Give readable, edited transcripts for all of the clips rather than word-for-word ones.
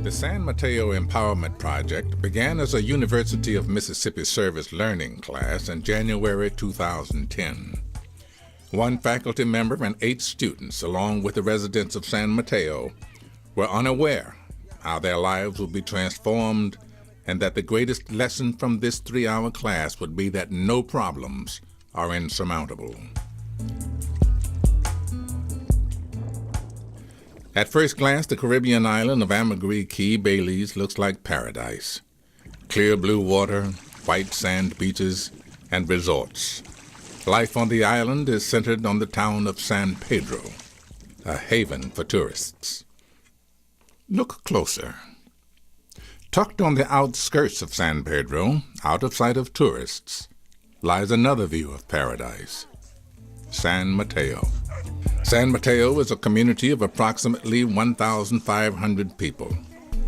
The San Mateo Empowerment Project began as a University of Mississippi Service learning class in January 2010. One faculty member and 8 students, along with the residents of San Mateo, were unaware how their lives would be transformed and that the greatest lesson from this 3-hour class would be that no problems are insurmountable. At first glance, the Caribbean island of Ambergris Caye, Belize, looks like paradise. Clear blue water, white sand beaches, and resorts. Life on the island is centered on the town of San Pedro, a haven for tourists. Look closer. Tucked on the outskirts of San Pedro, out of sight of tourists, lies another view of paradise, San Mateo. San Mateo is a community of approximately 1,500 people,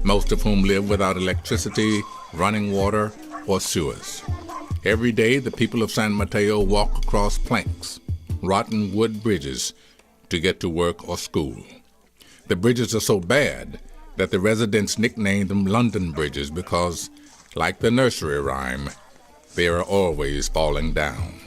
most of whom live without electricity, running water, or sewers. Every day, the people of San Mateo walk across planks, rotten wood bridges, to get to work or school. The bridges are so bad that the residents nickname them London bridges because, like the nursery rhyme, they are always falling down.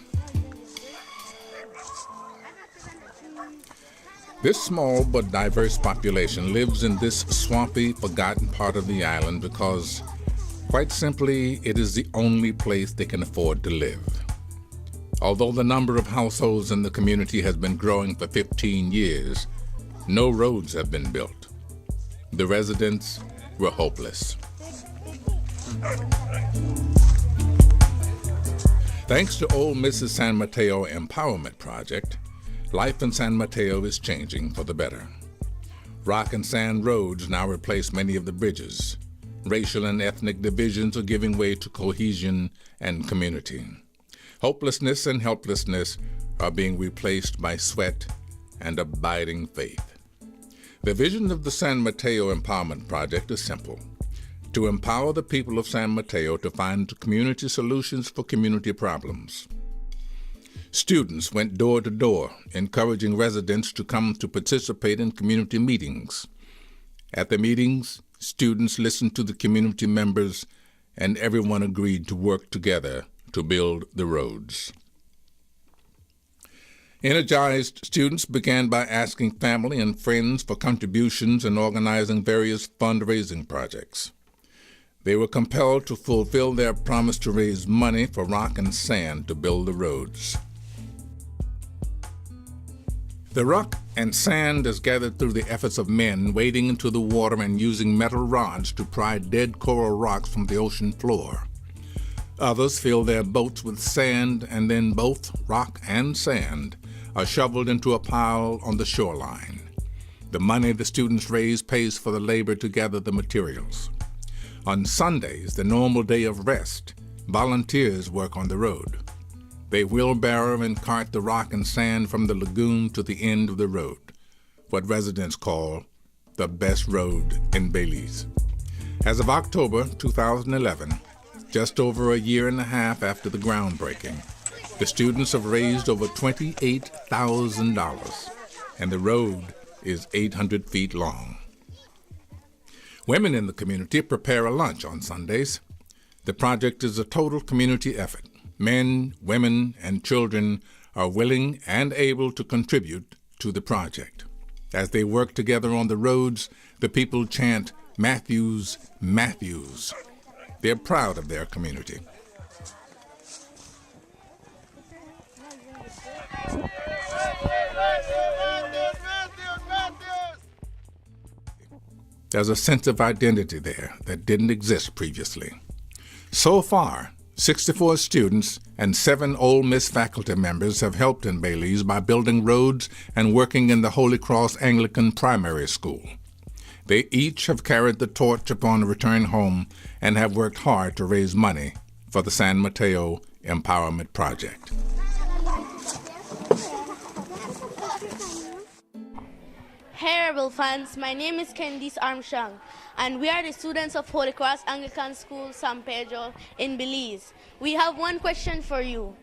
This small but diverse population lives in this swampy, forgotten part of the island because, quite simply, it is the only place they can afford to live. Although the number of households in the community has been growing for 15 years, no roads have been built. The residents were hopeless. Thanks to old Mrs. San Mateo Empowerment Project, life in San Mateo is changing for the better. Rock and sand roads now replace many of the bridges. Racial and ethnic divisions are giving way to cohesion and community. Hopelessness and helplessness are being replaced by sweat and abiding faith. The vision of the San Mateo Empowerment Project is simple: to empower the people of San Mateo to find community solutions for community problems. Students went door to door, encouraging residents to come to participate in community meetings. At the meetings, students listened to the community members, and everyone agreed to work together to build the roads. Energized students began by asking family and friends for contributions and organizing various fundraising projects. They were compelled to fulfill their promise to raise money for rock and sand to build the roads. The rock and sand is gathered through the efforts of men wading into the water and using metal rods to pry dead coral rocks from the ocean floor. Others fill their boats with sand, and then both rock and sand are shoveled into a pile on the shoreline. The money the students raise pays for the labor to gather the materials. On Sundays, the normal day of rest, volunteers work on the road. They wheelbarrow and cart the rock and sand from the lagoon to the end of the road, what residents call the best road in Belize. As of October 2011, just over a year and a half after the groundbreaking, the students have raised over $28,000, and the road is 800 feet long. Women in the community prepare a lunch on Sundays. The project is a total community effort. Men, women, and children are willing and able to contribute to the project. As they work together on the roads, the people chant, "Matthews, Matthews." They're proud of their community. There's a sense of identity there that didn't exist previously. So far, 64 students and 7 Ole Miss faculty members have helped in Belize by building roads and working in the Holy Cross Anglican Primary School. They each have carried the torch upon return home and have worked hard to raise money for the San Mateo Empowerment Project. Hey Rebel fans, my name is Candice Armstrong, and we are the students of Holy Cross Anglican School, San Pedro in Belize. We have one question for you.